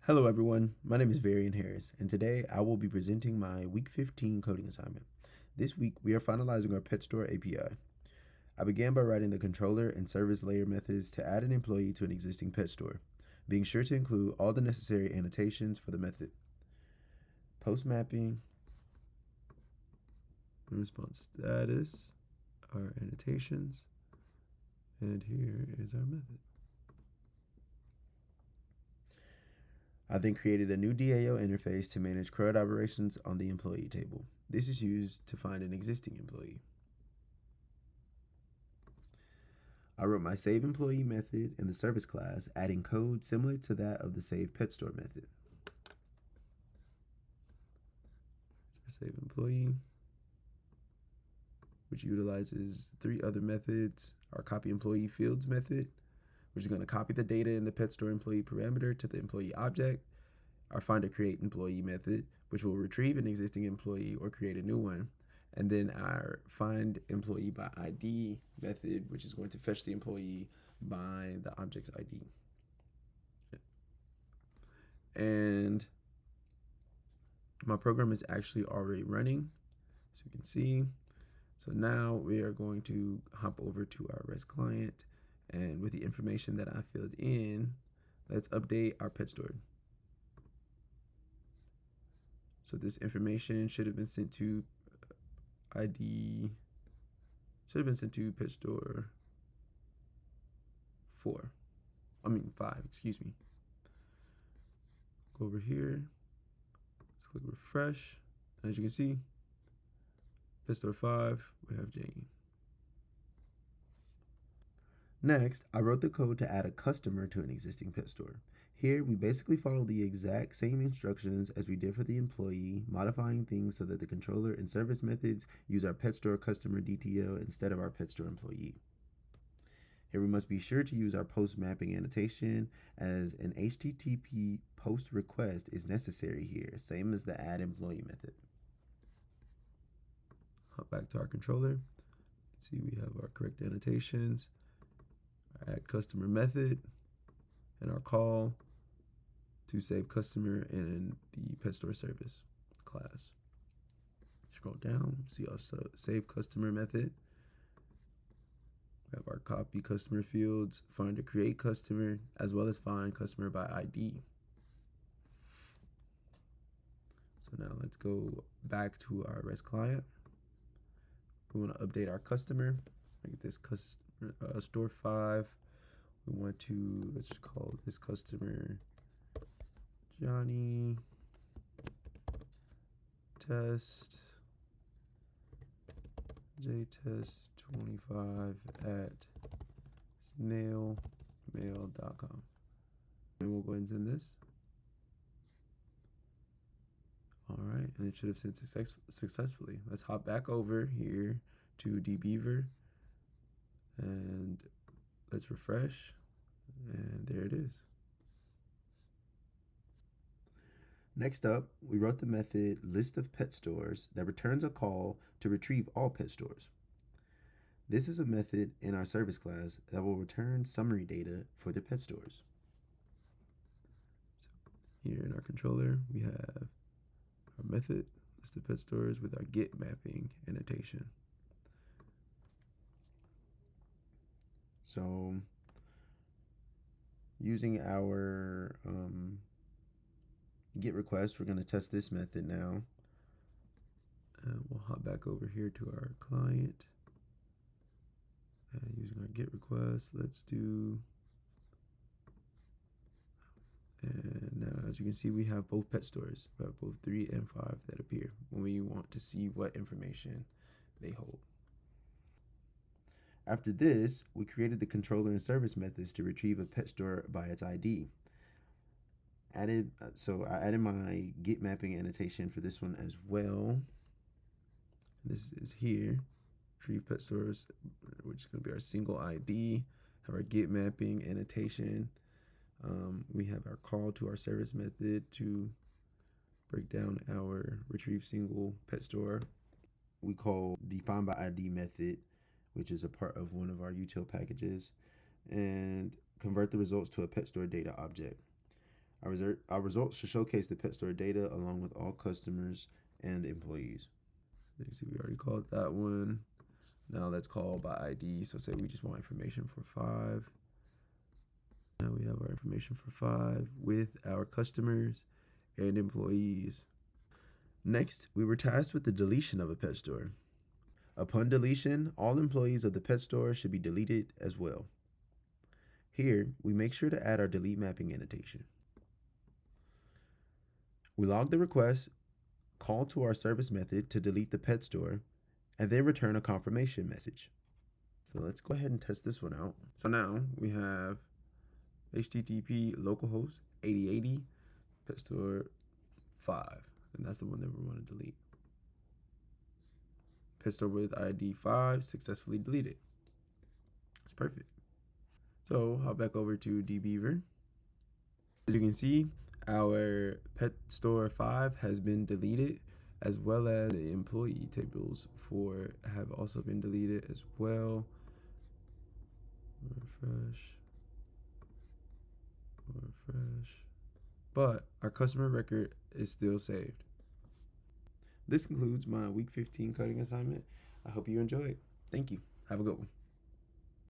Hello everyone, my name is Varian Harris, and today I will be presenting my Week 15 coding assignment. This week we are finalizing our pet store API. I began by writing the controller and service layer methods to add an employee to an existing pet store, being sure to include all the necessary annotations for the method. Post mapping, response status, our annotations, and here is our method. I then created a new DAO interface to manage CRUD operations on the employee table. This is used to find an existing employee. I wrote my save employee method in the service class, adding code similar to that of the save pet store method. Save employee, which utilizes three other methods: our copy employee fields method, which is going to copy the data in the pet store employee parameter to the employee object; our find create employee method, which will retrieve an existing employee or create a new one; and then our find employee by ID method, which is going to fetch the employee by the object's ID. And my program is actually already running, as you can see. So now we are going to hop over to our REST client, and with the information that I filled in, let's update our pet store. So this information should have been sent to ID, should have been sent to pet store 5, excuse me. Go over here, let's click refresh. As you can see, pet store 5, we have Jane. Next, I wrote the code to add a customer to an existing pet store. Here, we basically follow the exact same instructions as we did for the employee, modifying things so that the controller and service methods use our pet store customer DTO instead of our pet store employee. Here we must be sure to use our post mapping annotation, as an HTTP post request is necessary here, same as the add employee method. Hop back to our controller. See, we have our correct annotations, our add customer method, and our call to save customer in the pet store service class. Scroll down, see our save customer method. We have our copy customer fields, find or create customer, as well as find customer by ID. So now let's go back to our REST client. We want to update our customer. Make this customer store 5. We want to, let's just call this customer Johnny Test jtest25 at snailmail.com. And we'll go ahead and send this. All right, and it should have sent successfully. Let's hop back over here to dbeaver, and let's refresh, and there it is. Next up, we wrote the method list of pet stores that returns a call to retrieve all pet stores. This is a method in our service class that will return summary data for the pet stores. So here in our controller, we have our method list of pet stores with our get mapping annotation. So using our get request, we're going to test this method now. We'll hop back over here to our client, and using our get request, let's do, and now as you can see, we have both pet stores. We have both 3 and 5 that appear when we want to see what information they hold. After this, we created the controller and service methods to retrieve a pet store by its ID. So I added my get mapping annotation for this one as well. This is here, retrieve pet stores, which is going to be our single ID. Have our get mapping annotation. We have our call to our service method to break down our retrieve single pet store. We call the find by ID method, which is a part of one of our util packages, and convert the results to a pet store data object. Our results should showcase the pet store data along with all customers and employees. You see, we already called that one. Now let's call by ID. So say we just want information for 5. Now we have our information for 5 with our customers and employees. Next, we were tasked with the deletion of a pet store. Upon deletion, all employees of the pet store should be deleted as well. Here, we make sure to add our delete mapping annotation. We log the request, call to our service method to delete the pet store, and then return a confirmation message. So let's go ahead and test this one out. So now we have HTTP localhost 8080 pet store 5, and that's the one that we want to delete. Pet store with ID 5 successfully deleted. It's perfect. So hop back over to dbeaver. As you can see, our pet store 5 has been deleted, as well as the employee tables 4 have also been deleted as well. Refresh. But our customer record is still saved. This concludes my week 15 coding assignment. I hope you enjoyed. Thank you. Have a good one.